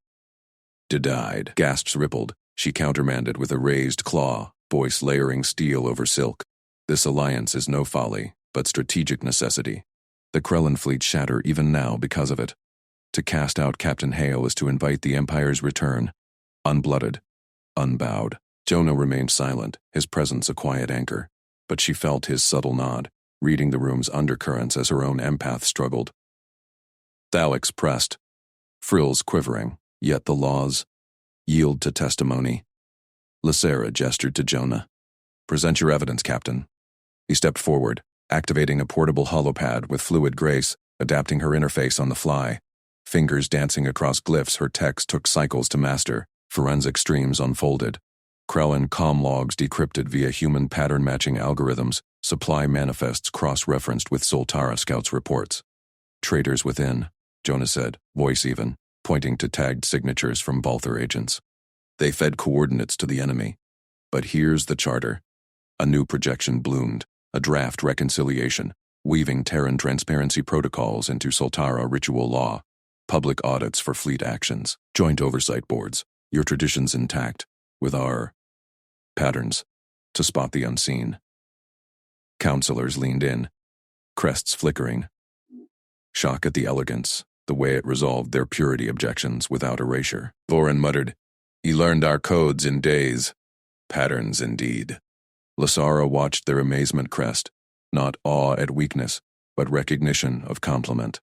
Denied. Gasps rippled. She countermanded with a raised claw, voice layering steel over silk. This alliance is no folly, but strategic necessity. The Krellin fleet shatter even now because of it. To cast out Captain Hale is to invite the Empire's return, unblooded, unbowed. Jonah remained silent, his presence a quiet anchor, but she felt his subtle nod, reading the room's undercurrents as her own empath struggled. Thalix pressed, frills quivering, yet the laws yield to testimony. Lysera gestured to Jonah. Present your evidence, Captain. He stepped forward, activating a portable holopad with fluid grace, adapting her interface on the fly. Fingers dancing across glyphs her text took cycles to master, forensic streams unfolded. Krellin comm logs decrypted via human pattern-matching algorithms, supply manifests cross-referenced with Soltara scouts' reports. Traitors within, Jonah said, voice even, pointing to tagged signatures from Balthor agents. They fed coordinates to the enemy. But here's the charter. A new projection bloomed, a draft reconciliation, weaving Terran transparency protocols into Soltara ritual law, public audits for fleet actions, joint oversight boards, your traditions intact, with our patterns, to spot the unseen. Counselors leaned in, crests flickering. Shock at the elegance, the way it resolved their purity objections without erasure. Voren muttered, "He learned our codes in days. Patterns indeed." Lassara watched their amazement crest, not awe at weakness, but recognition of compliment.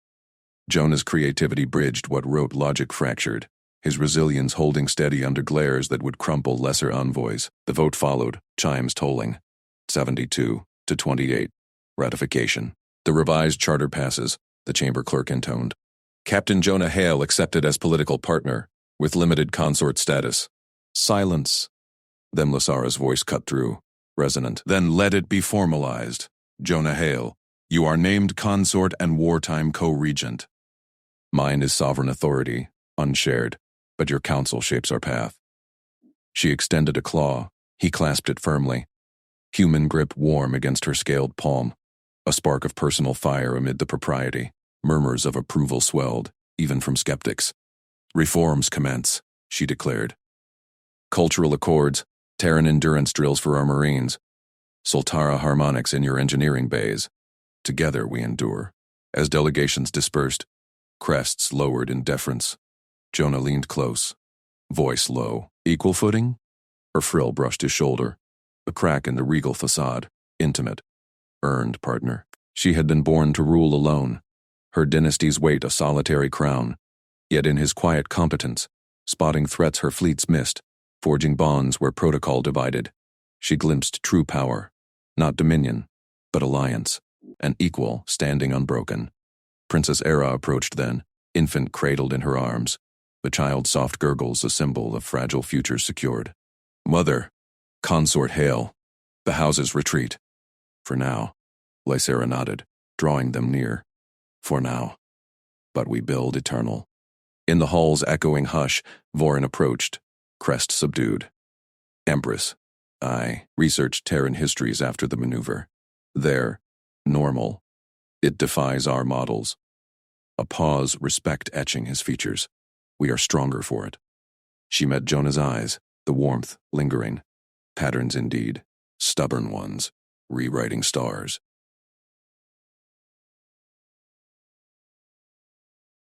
Jonah's creativity bridged what rote logic fractured, his resilience holding steady under glares that would crumple lesser envoys. The vote followed, chimes tolling. 72 to 28. Ratification. The revised charter passes, the chamber clerk intoned. Captain Jonah Hale accepted as political partner, with limited consort status. Silence. Then Lassara's voice cut through, resonant. Then let it be formalized. Jonah Hale, You are named consort and wartime co-regent. Mine is sovereign authority, unshared, but your counsel shapes our path. She extended a claw. He clasped it firmly. Human grip warm against her scaled palm. A spark of personal fire amid the propriety. Murmurs of approval swelled, even from skeptics. Reforms commence, she declared. Cultural accords, Terran endurance drills for our Marines. Soltara harmonics in your engineering bays. Together we endure. As delegations dispersed, crests lowered in deference. Jonah leaned close, voice low. Equal footing? Her frill brushed his shoulder. A crack in the regal facade. Intimate. Earned partner. She had been born to rule alone. Her dynasty's weight a solitary crown. Yet in his quiet competence, spotting threats her fleets missed, forging bonds where protocol divided, she glimpsed true power. Not dominion, but alliance. An equal standing unbroken. Princess Era approached then, infant cradled in her arms. The child's soft gurgles a symbol of fragile futures secured. Mother, consort hail. The houses retreat. For now, Lysera nodded, drawing them near. For now. But we build eternal. In the hall's echoing hush, Vorin approached, crest subdued. Empress, I researched Terran histories after the maneuver. They're normal. It defies our models. A pause, respect etching his features. We are stronger for it. She met Jonah's eyes, the warmth lingering. Patterns indeed, stubborn ones, rewriting stars.